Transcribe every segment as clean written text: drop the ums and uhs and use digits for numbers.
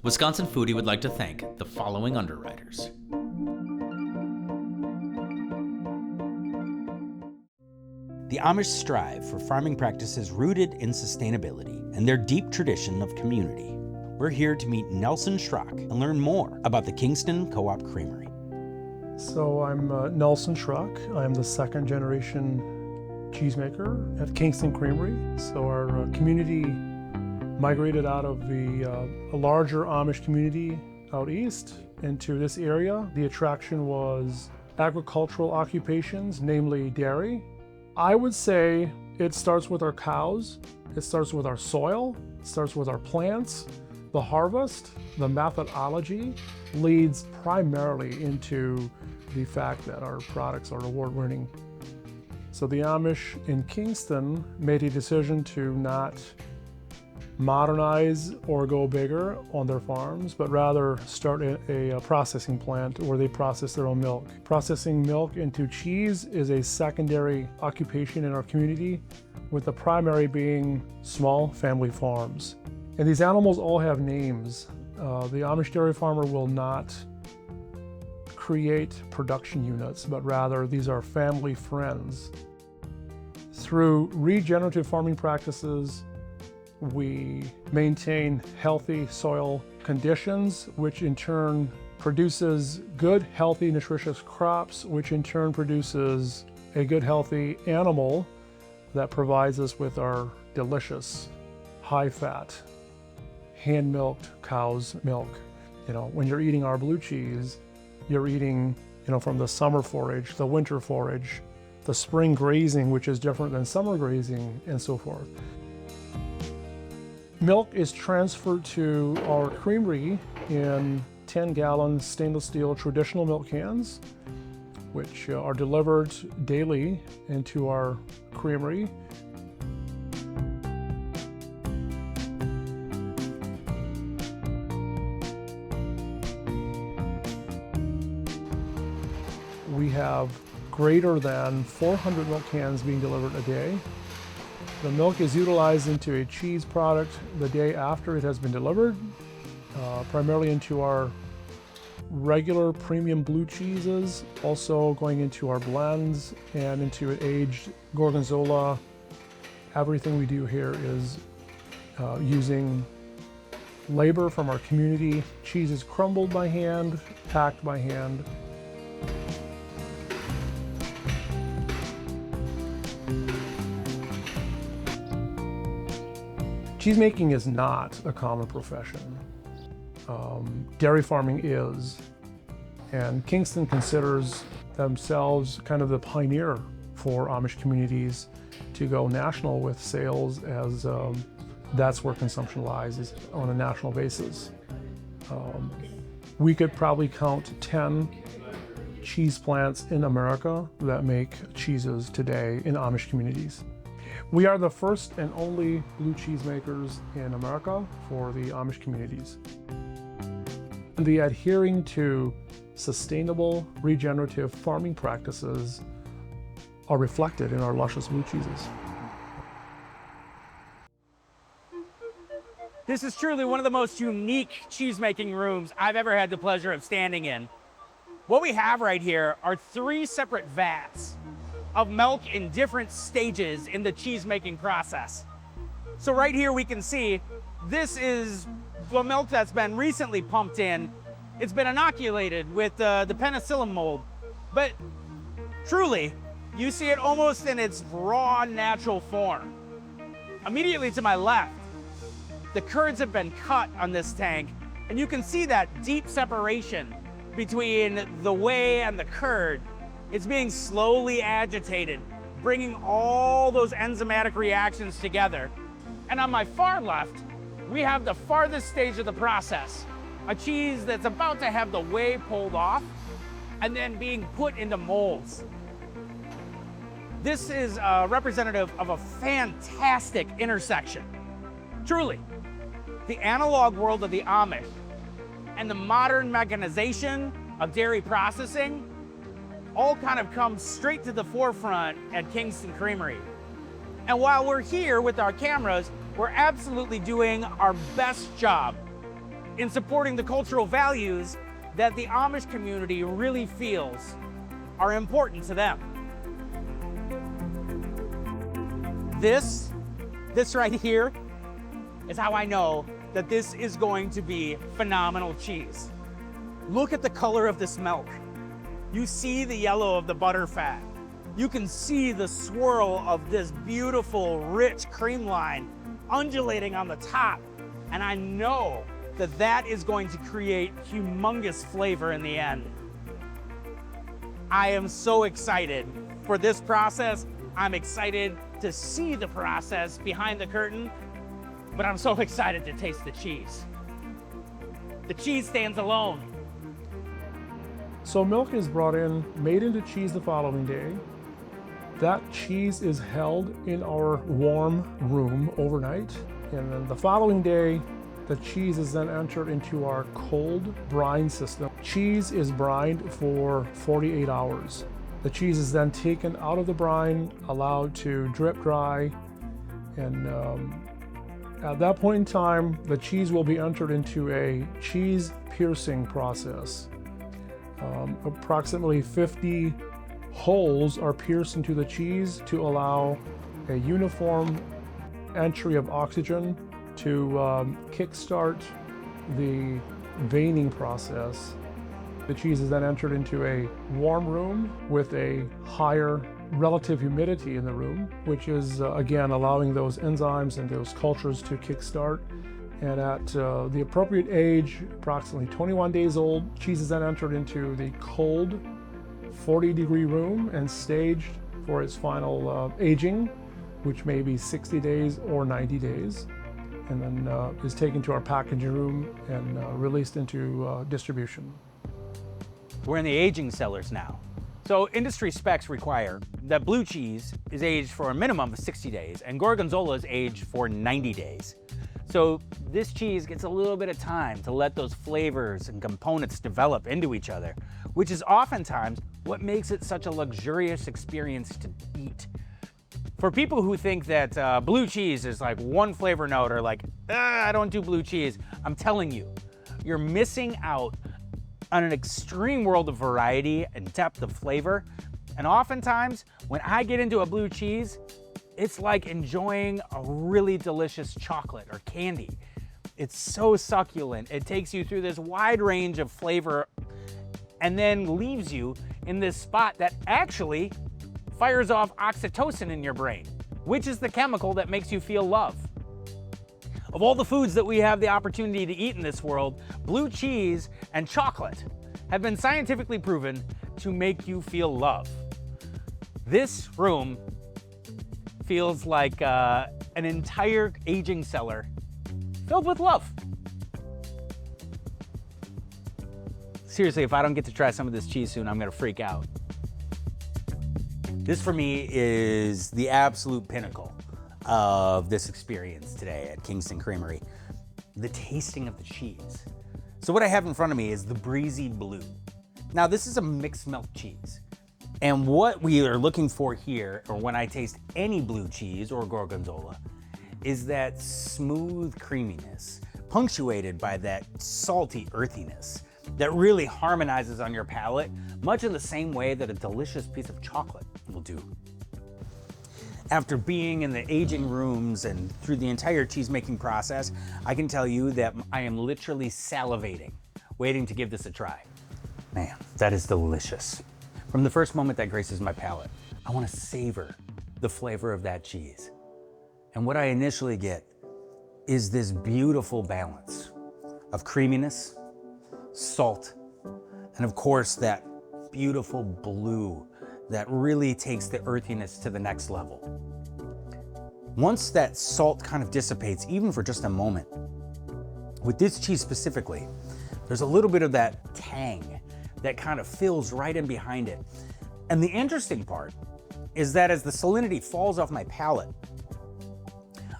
Wisconsin Foodie would like to thank the following underwriters. The Amish strive for farming practices rooted in sustainability and their deep tradition of community. We're here to meet Nelson Schrock and learn more about the Kingston Co-op Creamery. So I'm Nelson Schrock. I'm the second generation cheesemaker at Kingston Creamery. So our community migrated out of a larger Amish community out east into this area. The attraction was agricultural occupations, namely dairy. I would say it starts with our cows, it starts with our soil, it starts with our plants. The harvest, the methodology leads primarily into the fact that our products are award-winning. So the Amish in Kingston made a decision to not modernize or go bigger on their farms, but rather start a processing plant where they process their own milk. Processing milk into cheese is a secondary occupation in our community, with the primary being small family farms. And these animals all have names. The Amish dairy farmer will not create production units, but rather these are family friends. Through regenerative farming practices, we maintain healthy soil conditions, which in turn produces good, healthy, nutritious crops, which in turn produces a good, healthy animal that provides us with our delicious, high-fat, hand-milked cow's milk. You know, when you're eating our blue cheese, you're eating, from the summer forage, the winter forage, the spring grazing, which is different than summer grazing, and so forth. Milk is transferred to our creamery in 10-gallon stainless steel traditional milk cans, which are delivered daily into our creamery. We have greater than 400 milk cans being delivered a day. The milk is utilized into a cheese product the day after it has been delivered, primarily into our regular premium blue cheeses, also going into our blends and into an aged Gorgonzola. Everything we do here is using labor from our community. Cheese is crumbled by hand, packed by hand. Cheesemaking is not a common profession. Dairy farming is, and Kingston considers themselves kind of the pioneer for Amish communities to go national with sales, as that's where consumption lies, is on a national basis. We could probably count 10 cheese plants in America that make cheeses today in Amish communities. We are the first and only blue cheese makers in America for the Amish communities. The adhering to sustainable regenerative farming practices are reflected in our luscious blue cheeses. This is truly one of the most unique cheesemaking rooms I've ever had the pleasure of standing in. What we have right here are 3 separate vats of milk in different stages in the cheesemaking process. So right here we can see this is the milk that's been recently pumped in. It's been inoculated with the penicillin mold, but truly, you see it almost in its raw, natural form. Immediately to my left, the curds have been cut on this tank, and you can see that deep separation between the whey and the curd. It's being slowly agitated, bringing all those enzymatic reactions together. And on my far left, we have the farthest stage of the process, a cheese that's about to have the whey pulled off and then being put into molds. This is representative of a fantastic intersection. Truly, the analog world of the Amish and the modern mechanization of dairy processing all kind of come straight to the forefront at Kingston Creamery. And while we're here with our cameras, we're absolutely doing our best job in supporting the cultural values that the Amish community really feels are important to them. This right here is how I know that this is going to be phenomenal cheese. Look at the color of this milk. You see the yellow of the butterfat. You can see the swirl of this beautiful, rich cream line undulating on the top. And I know that that is going to create humongous flavor in the end. I am so excited for this process. I'm excited to see the process behind the curtain, but I'm so excited to taste the cheese. The cheese stands alone. So milk is brought in, made into cheese the following day. That cheese is held in our warm room overnight. And then the following day, the cheese is then entered into our cold brine system. Cheese is brined for 48 hours. The cheese is then taken out of the brine, allowed to drip dry, and at that point in time, the cheese will be entered into a cheese piercing process. Approximately 50 holes are pierced into the cheese to allow a uniform entry of oxygen to kickstart the veining process. The cheese is then entered into a warm room with a higher relative humidity in the room, which is again allowing those enzymes and those cultures to kickstart. And at the appropriate age, approximately 21 days old, cheese is then entered into the cold 40-degree room and staged for its final aging, which may be 60 days or 90 days, and then is taken to our packaging room and released into distribution. We're in the aging cellars now. So industry specs require that blue cheese is aged for a minimum of 60 days and Gorgonzola is aged for 90 days. So this cheese gets a little bit of time to let those flavors and components develop into each other, which is oftentimes what makes it such a luxurious experience to eat. For people who think that blue cheese is like one flavor note or like, I don't do blue cheese, I'm telling you, you're missing out on an extreme world of variety and depth of flavor. And oftentimes, when I get into a blue cheese, it's like enjoying a really delicious chocolate or candy. It's so succulent. It takes you through this wide range of flavor and then leaves you in this spot that actually fires off oxytocin in your brain, which is the chemical that makes you feel love. Of all the foods that we have the opportunity to eat in this world, blue cheese and chocolate have been scientifically proven to make you feel love. This room feels like an entire aging cellar filled with love. Seriously, if I don't get to try some of this cheese soon, I'm gonna freak out. This for me is the absolute pinnacle of this experience today at Kingston Creamery, the tasting of the cheese. So what I have in front of me is the Breezy Blue. Now this is a mixed milk cheese. And what we are looking for here, or when I taste any blue cheese or Gorgonzola, is that smooth creaminess, punctuated by that salty earthiness that really harmonizes on your palate, much in the same way that a delicious piece of chocolate will do. After being in the aging rooms and through the entire cheesemaking process, I can tell you that I am literally salivating, waiting to give this a try. Man, that is delicious. From the first moment that graces my palate, I want to savor the flavor of that cheese. And what I initially get is this beautiful balance of creaminess, salt, and of course that beautiful blue that really takes the earthiness to the next level. Once that salt kind of dissipates, even for just a moment, with this cheese specifically, there's a little bit of that tang that kind of fills right in behind it. And the interesting part is that as the salinity falls off my palate,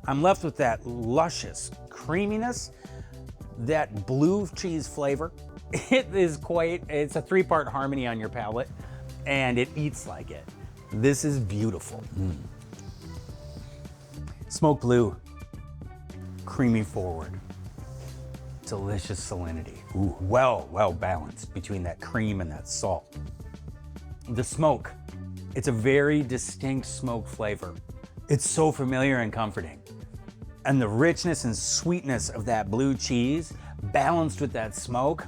I'm left with that luscious creaminess, that blue cheese flavor. It's a three-part harmony on your palate, and it eats like it. This is beautiful. Smoke blue, creamy forward, delicious salinity. Ooh, well balanced between that cream and that salt. The smoke, it's a very distinct smoke flavor. It's so familiar and comforting. And the richness and sweetness of that blue cheese balanced with that smoke,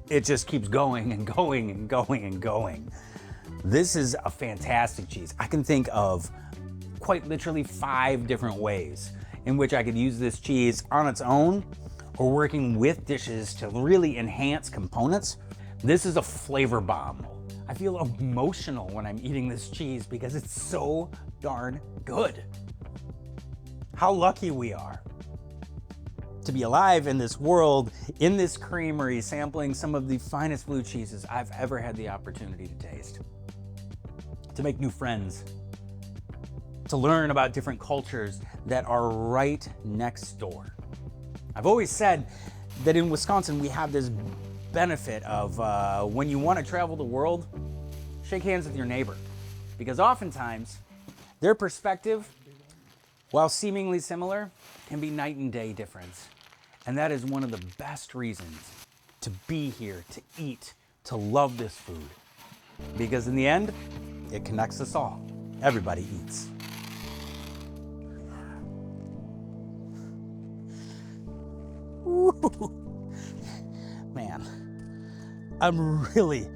it just keeps going and going and going and going. This is a fantastic cheese. I can think of quite literally 5 different ways in which I could use this cheese on its own or working with dishes to really enhance components. This is a flavor bomb. I feel emotional when I'm eating this cheese because it's so darn good. How lucky we are to be alive in this world, in this creamery, sampling some of the finest blue cheeses I've ever had the opportunity to taste. To make new friends, to learn about different cultures that are right next door. I've always said that in Wisconsin we have this benefit of when you want to travel the world, shake hands with your neighbor. Because oftentimes their perspective, while seemingly similar, can be night and day difference. And that is one of the best reasons to be here, to eat, to love this food. Because in the end, it connects us all. Everybody eats. Ooh. Man, I'm really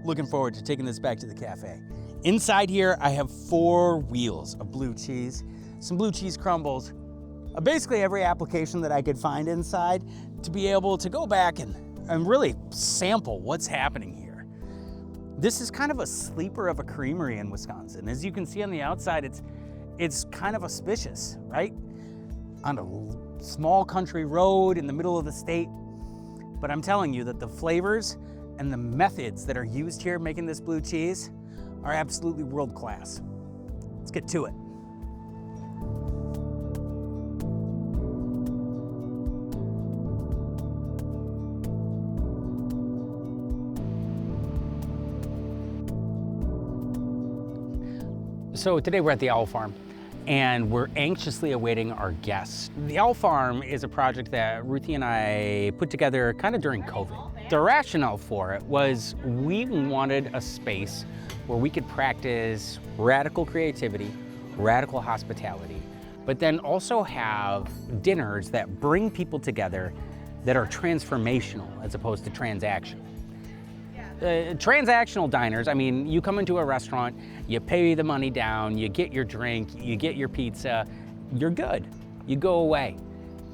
looking forward to taking this back to the cafe. Inside here, I have 4 wheels of blue cheese, some blue cheese crumbles, basically every application that I could find inside to be able to go back and really sample what's happening here. This is kind of a sleeper of a creamery in Wisconsin. As you can see on the outside, it's kind of auspicious, right? On a small country road in the middle of the state. But I'm telling you that the flavors and the methods that are used here making this blue cheese are absolutely world class. Let's get to it. So today we're at the Owl Farm and we're anxiously awaiting our guests. The Owl Farm is a project that Ruthie and I put together kind of during COVID. The rationale for it was we wanted a space where we could practice radical creativity, radical hospitality, but then also have dinners that bring people together that are transformational as opposed to transactional. Transactional diners, I mean, you come into a restaurant, you pay the money down, you get your drink, you get your pizza, you're good, you go away.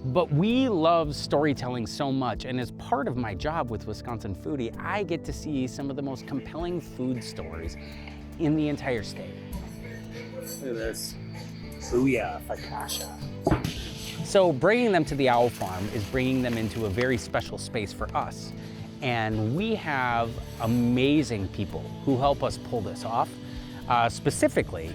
But we love storytelling so much, and as part of my job with Wisconsin Foodie, I get to see some of the most compelling food stories in the entire state. Look at this. Booyah, focaccia. So bringing them to the Owl Farm is bringing them into a very special space for us. And we have amazing people who help us pull this off. Specifically,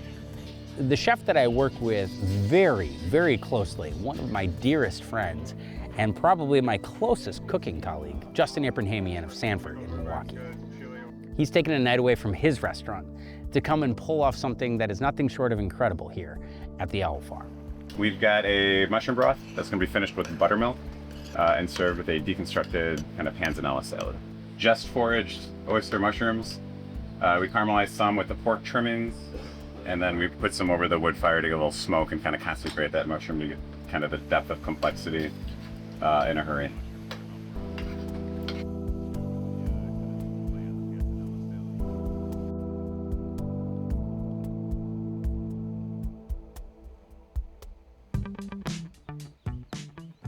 the chef that I work with very closely, one of my dearest friends, and probably my closest cooking colleague, Justin Jamison of Sanford in Milwaukee. He's taken a night away from his restaurant to come and pull off something that is nothing short of incredible here at the Owl Farm. We've got a mushroom broth that's going to be finished with buttermilk and served with a deconstructed kind of panzanella salad. Just foraged oyster mushrooms. We caramelized some with the pork trimmings, and then we put some over the wood fire to get a little smoke and kind of consecrate that mushroom to get kind of the depth of complexity in a hurry.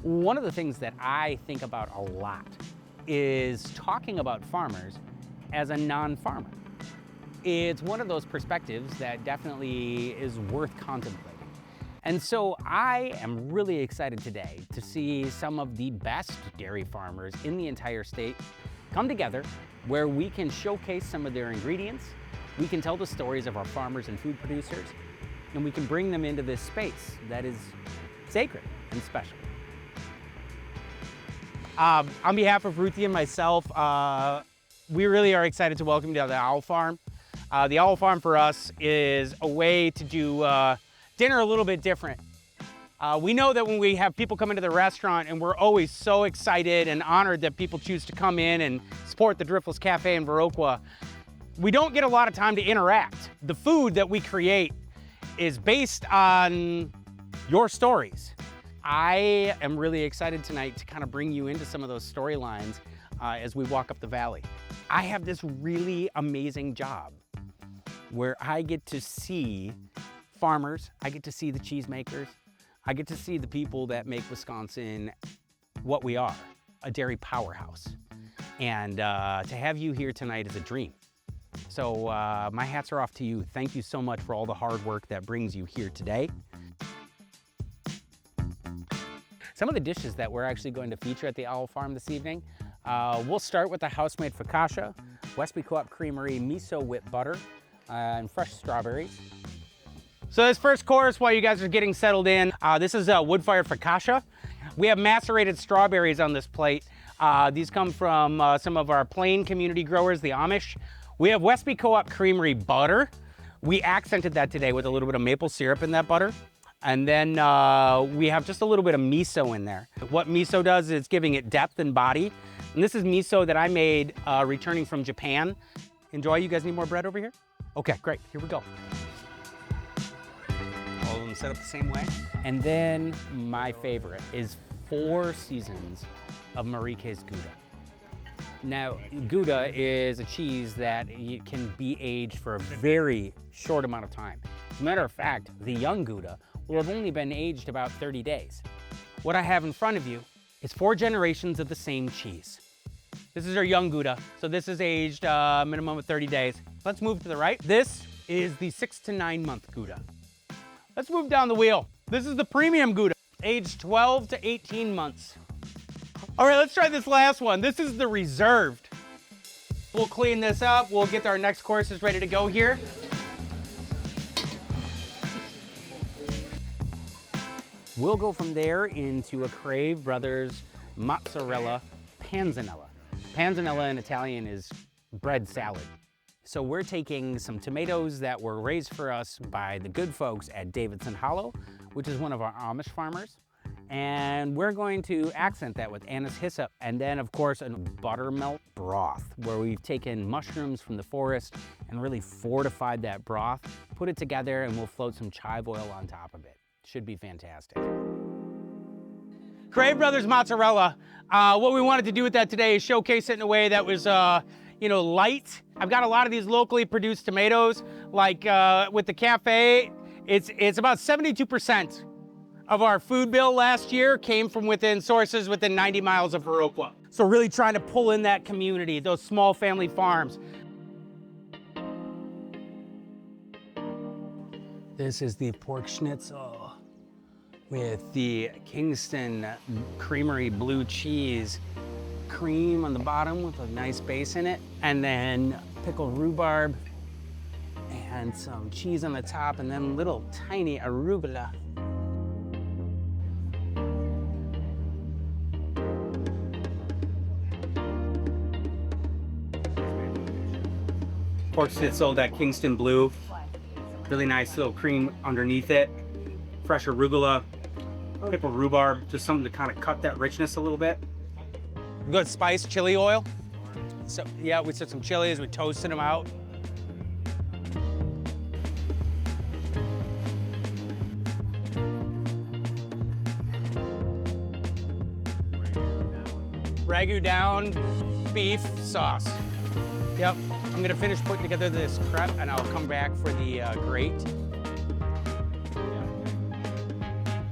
One of the things that I think about a lot is talking about farmers as a non-farmer. It's one of those perspectives that definitely is worth contemplating. And so I am really excited today to see some of the best dairy farmers in the entire state come together where we can showcase some of their ingredients, we can tell the stories of our farmers and food producers, and we can bring them into this space that is sacred and special. On behalf of Ruthie and myself, we really are excited to welcome you to the Owl Farm. The Owl Farm for us is a way to do dinner a little bit different. We know that when we have people come into the restaurant, and we're always so excited and honored that people choose to come in and support the Driftless Cafe in Viroqua, we don't get a lot of time to interact. The food that we create is based on your stories. I am really excited tonight to kind of bring you into some of those storylines as we walk up the valley. I have this really amazing job where I get to see farmers, I get to see the cheesemakers, I get to see the people that make Wisconsin what we are, a dairy powerhouse. And to have you here tonight is a dream. So my hats are off to you. Thank you so much for all the hard work that brings you here today. Some of the dishes that we're actually going to feature at the Owl Farm this evening, we'll start with the Housemade focaccia, Wisconsin Co-op Creamery miso whipped butter, and fresh strawberries. So this first course, while you guys are getting settled in, this is a wood-fired focaccia. We have macerated strawberries on this plate. These come from some of our plain community growers, the Amish. We have Wisconsin Co-op Creamery butter. We accented that today with a little bit of maple syrup in that butter. And then we have just a little bit of miso in there. What miso does is giving it depth and body. And this is miso that I made returning from Japan. Enjoy. You guys need more bread over here? Okay, great. Here we go. All of them set up the same way. And then my favorite is 4 seasons of Marique's Gouda. Now, Gouda is a cheese that can be aged for a very short amount of time. As a matter of fact, the young Gouda will have only been aged about 30 days. What I have in front of you is 4 generations of the same cheese. This is our young Gouda, so this is aged minimum of 30 days. Let's move to the right. This is the 6 to 9 month Gouda. Let's move down the wheel. This is the premium Gouda, aged 12 to 18 months. All right, let's try this last one. This is the reserved. We'll clean this up. We'll get our next courses ready to go here. We'll go from there into a Crave Brothers mozzarella panzanella. Panzanella in Italian is bread salad. So we're taking some tomatoes that were raised for us by the good folks at Davidson Hollow, which is one of our Amish farmers. And we're going to accent that with anise hyssop, and then of course a buttermilk broth, where we've taken mushrooms from the forest and really fortified that broth, put it together, and we'll float some chive oil on top of it. Should be fantastic. Crave Brothers mozzarella. What we wanted to do with that today is showcase it in a way that was light. I've got a lot of these locally produced tomatoes, like with the cafe, it's about 72% of our food bill last year came from within sources within 90 miles of Viroqua. So really trying to pull in that community, those small family farms. This is the pork schnitzel with the Kingston Creamery blue cheese, cream on the bottom with a nice base in it, and then pickled rhubarb and some cheese on the top, and then little tiny arugula. Pork schnitzel, that Kingston blue. Really nice little cream underneath it. Fresh arugula, pickled rhubarb, just something to kind of cut that richness a little bit. Good spice, chili oil. So yeah, we took some chilies, we toasted them out. Ragu down beef sauce. Yep. I'm gonna finish putting together this crepe and I'll come back for the grate.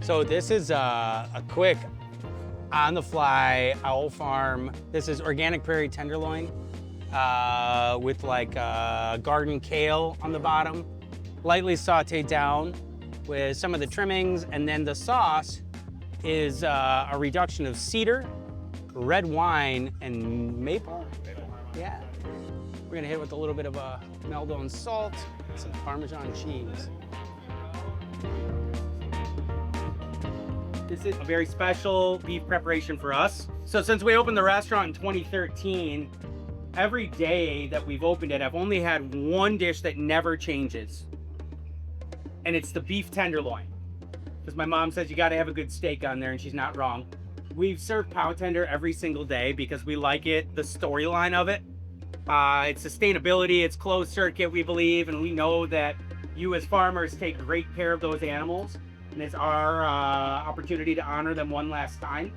So this is a quick on-the-fly Owl Farm. This is organic prairie tenderloin with like garden kale on the bottom, lightly sauteed down with some of the trimmings, and then the sauce is a reduction of cedar, red wine, and maple. Yeah. We're gonna hit it with a little bit of Meldon salt, some Parmesan cheese. This is a very special beef preparation for us. So since we opened the restaurant in 2013, every day that we've opened it, I've only had one dish that never changes. And it's the beef tenderloin. because my mom says you got to have a good steak on there, and she's not wrong. We've served pow tender every single day because we like it, the storyline of it. It's sustainability, it's closed circuit, we believe, and we know that you as farmers take great care of those animals, and it's our opportunity to honor them one last time.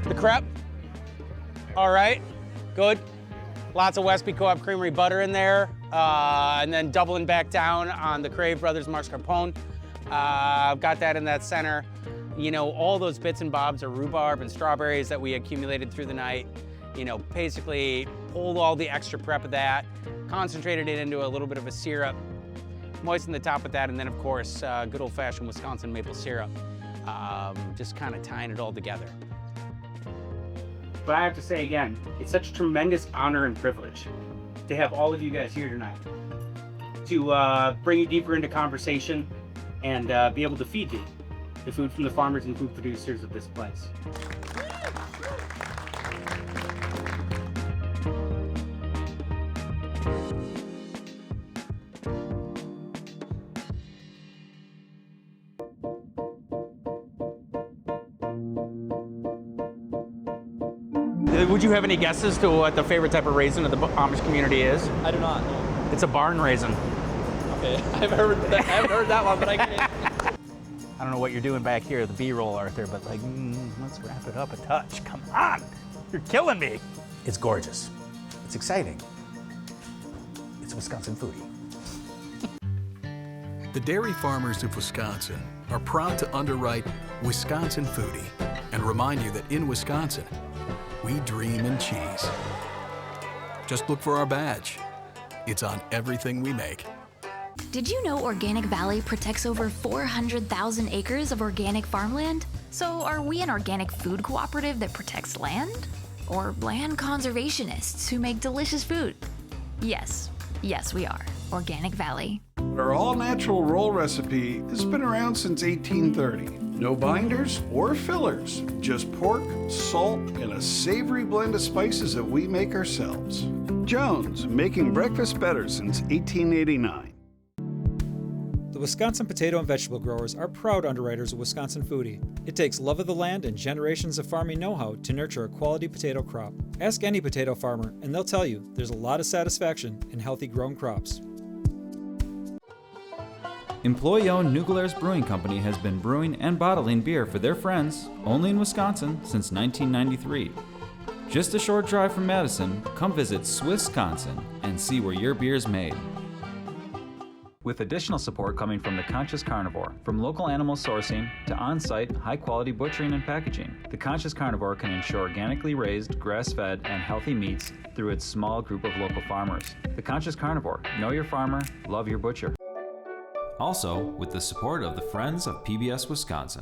The crepe. All right, good. Lots of Wisconsin Co-op Creamery butter in there, and then doubling back down on the Crave Brothers mascarpone. I've got that in that center. You know, all those bits and bobs are rhubarb and strawberries that we accumulated through the night. You know, basically pulled all the extra prep of that, concentrated it into a little bit of a syrup, moistened the top with that, and then of course, good old-fashioned Wisconsin maple syrup. Just kind of tying it all together. But I have to say again, it's such a tremendous honor and privilege to have all of you guys here tonight, to bring you deeper into conversation and be able to feed you the food from the farmers and food producers of this place. Would you have any guesses to what the favorite type of raisin of the Amish community is? I do not know. It's a barn raisin. Okay, I haven't heard that one, but I can. I don't know what you're doing back here, the B-roll, Arthur, but like, let's wrap it up a touch. Come on, you're killing me. It's gorgeous. It's exciting. It's Wisconsin Foodie. The dairy farmers of Wisconsin are proud to underwrite Wisconsin Foodie and remind you that in Wisconsin, we dream in cheese. Just look for our badge. It's on everything we make. Did you know Organic Valley protects over 400,000 acres of organic farmland? So are we an organic food cooperative that protects land? Or land conservationists who make delicious food? Yes, we are. Organic Valley. Our all-natural roll recipe has been around since 1830. No binders or fillers, just pork, salt, and a savory blend of spices that we make ourselves. Jones, making breakfast better since 1889. The Wisconsin potato and vegetable growers are proud underwriters of Wisconsin Foodie. It takes love of the land and generations of farming know-how to nurture a quality potato crop. Ask any potato farmer and they'll tell you there's a lot of satisfaction in healthy grown crops. Employee-owned New Glarus Brewing Company has been brewing and bottling beer for their friends only in Wisconsin since 1993. Just a short drive from Madison, come visit Swissconsin and see where your beer is made. With additional support coming from The Conscious Carnivore, from local animal sourcing to on-site, high-quality butchering and packaging, The Conscious Carnivore can ensure organically raised, grass-fed, and healthy meats through its small group of local farmers. The Conscious Carnivore. Know your farmer, love your butcher. Also, with the support of the Friends of PBS Wisconsin.